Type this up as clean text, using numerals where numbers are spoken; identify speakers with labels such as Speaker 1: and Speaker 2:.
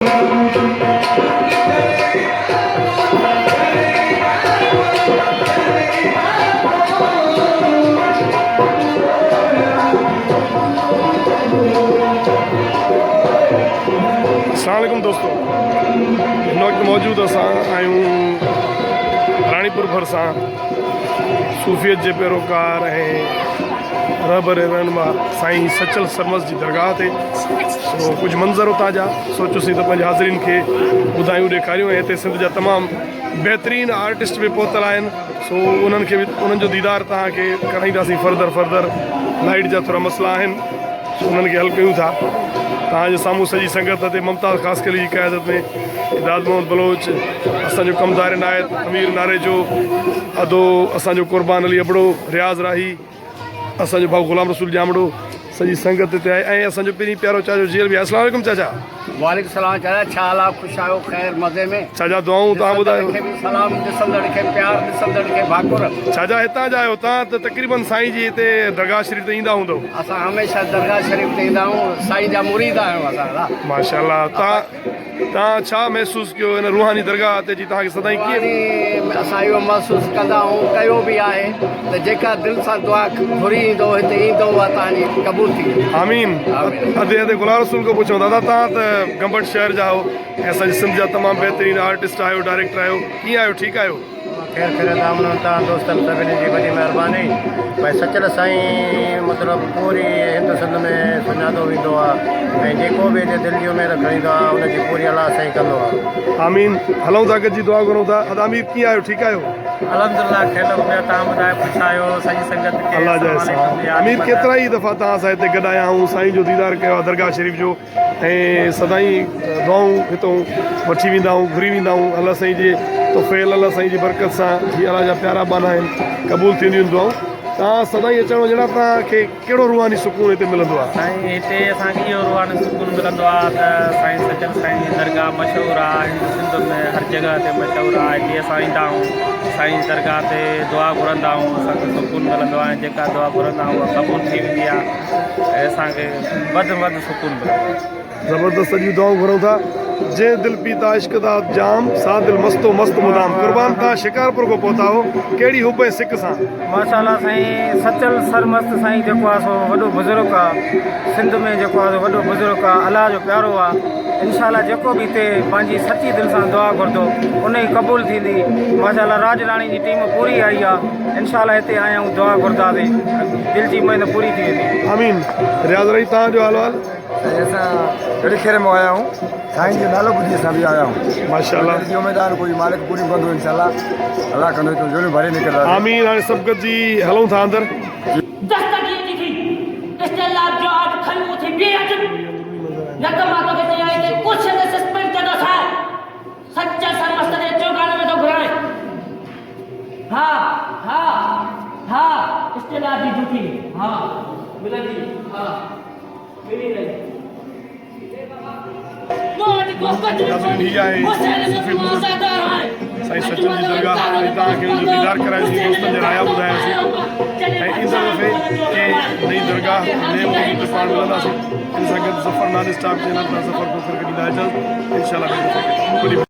Speaker 1: अस्सलामुअलैकुम दोस्तों, हिन वक़्तु मौजूदु असां आहियूं रानीपुर भरिसां सूफ़ियत जे पैरोकार ऐं रहबर रहनुमा साईं सचल सरमस जी दरगाह ते। सो कुझु मंज़र उतां जा सोचियोसीं त पंहिंजे हाज़िरीन खे ॿुधायूं, ॾेखारियूं। ऐं हिते सिंध जा तमामु बहितरीनु आर्टिस्ट बि पहुतल आहिनि। सो उन्हनि खे बि उन्हनि जो दीदार तव्हांखे कराईंदासीं। फर्दर लाइट जा थोरा मसइला आहिनि, सो उन्हनि खे हल कयूं था। तव्हांजे साम्हूं सॼी संगत ते मुमताज़ ख़ासकली जी क़यादत में इदाद मोहम्मद बलोच, असांजो कमदार इनायत अमीर नारे जो अदो, असांजो कुर्बान अली अबड़ो, रियाज़ राही, असांजो भाउ ग़ुलाम रसूल जामड़ो, सॼी संगत हिते आहे। ऐं असांजो पहिरीं प्यारो चाचो जेल बि आहे। अस्सलाम वालेकुम चाचा।
Speaker 2: वालेकुम सलाम चाचा, छा हाल आहे? ख़ुशि आहियो? ख़ैर मज़े में?
Speaker 1: चाचा दुआऊं तव्हां ॿुधायो।
Speaker 2: सलाम ॾिसंदड़ खे प्यार, ॾिसंदड़ खे भाकुर।
Speaker 1: चाचा हितां जा आहियो तव्हां त तक़रीबन साईं जी हिते दरगाह शरीफ़ ते ईंदा हूंदव।
Speaker 2: असां हमेशह दरगाह शरीफ़ ते ईंदा आहियूं, साईं जा मुरीद आहियूं असां।
Speaker 1: माशाअल्लाह। तव्हां छा महसूसु कयो हिन रूहानी दरगाह ते जी? तव्हांखे सदाईं कीअं?
Speaker 2: असां इहो महसूसु कंदा आहियूं, कयो बि आहे त जेका दिलि सां दुआ घुरी ईंदो हिते ईंदो उहा तव्हांजी क़बूल थी।
Speaker 1: आमीन। अदे ग़ुलाम रसूल को पुछूं दादा, तव्हां त गंबट शहर जा हो ऐं असांजे सिंध जा तमामु बहितरीनु आर्टिस्ट आहियो, डायरेक्टर आहियो, कीअं आहियो? ठीकु आहियो?
Speaker 2: ख़ैर तव्हां दोस्तनि सभिनी जी वॾी महिरबानी। भई सचल साईं मतिलबु पूरी हिंदु सिंध में सुञातो वेंदो आहे ऐं जेको बि हिते दिलि जी उमेद खणींदो आहे उनजी पूरी अलाह साईं कंदो आहे।
Speaker 1: आमीन। हलूं था, गॾिजी दुआ घुरूं था। अदामीर कीअं आहियो? ठीकु आहियो?
Speaker 2: अल्हम्दुलिल्लाह ख़ैर में। तव्हां ॿुधायो ख़ुशि आहियो? सॼी संगत खे
Speaker 1: अल्लाह जा अमीर। केतिरा ई दफ़ा तव्हां सां हिते गॾु आया आहियूं, साईं जो दीदार कयो आहे दरगाह शरीफ़ जो, ऐं सदाईं दुआऊं हितां वठी वेंदा आहियूं, घुरी वेंदा आहियूं। अल्लाह साईं जे तोफ़ैल, अल्लाह साईं जी बरकत सां जी अल्लाह जा प्यारा बाना आहिनि, क़बूल थींदियूं आहिनि दुआऊं। तव्हां सदाईं अचणु वञणु तव्हांखे कहिड़ो रूहानी सुकून हिते मिलंदो आहे?
Speaker 3: साईं हिते असांखे इहो रूहानी सुकून मिलंदो आहे त साईं सचल साईं जी दरगाह मशहूरु आहे, हिंदु सिंध में हर जॻह ते मशहूरु आहे। जीअं असां ईंदा आहियूं साईं दरगाह ते दुआ घुरंदा आहियूं, असांखे सुकून मिलंदो आहे। जेका दुआ घुरंदा आहियूं उहा क़बूल थी वेंदी आहे ऐं असांखे वधि सुकून मिलंदो आहे।
Speaker 1: ज़बरदस्त जी दुआऊं घुरूं था। जंहिं दिलि पीता इश्क दा जाम, सा दिल मस्तो मस्त मुदाम। कुर्बान तव्हां शिकारपुर को पहुता हो, कहिड़ी हुब ऐं सिक सां?
Speaker 3: माशाअल्लाह साईं सचल सरमस्त साईं जेको आहे सो वॾो बुज़ुर्ग आहे, सिंध में जेको आहे वॾो बुज़ुर्ग आहे, अलाह जो प्यारो आहे। इंशाअल्लाह जेको बि हिते पंहिंजी सची दिलि सां दुआ घुरंदो उन जी क़बूल थींदी। माशाअल्लाह राज राणी जी टीम पूरी आई आहे। इंशाअल्लाह हिते आया आहियूं, दुआ घुरंदासीं, दिलि जी महिनत पूरी थी वेंदी।
Speaker 1: आमीन। रियाज़ रही तव्हांजो हाल वाल?
Speaker 4: असां गॾु खेर में आया आहियूं, साईं जो नालो ॿुधी असां बि आया आहियूं।
Speaker 1: माशाअल्लाह
Speaker 4: जी उमेदवार कोई मालिक पूरी कंदो इंशाअल्लाह, अल्लाह कंदो तो जो भरे निकिरंदा।
Speaker 1: आमीन। हाणे सभु गॾिजी हलूं था अंदरि। साईं सचल जी दरगाह तव्हांखे उनजो दीदार करायोसीं, दोस्तनि जे राया ॿुधायासीं। ऐं ईंदड़ दफ़े कंहिं नई दरगाह नए मौजूद पाण मिलंदासीं। इन सां गॾु ज़फ़र नाले स्टाफ चैनल सां ज़फ़र को करके ॾींदा इजाज़त। इंशाअल्लाह।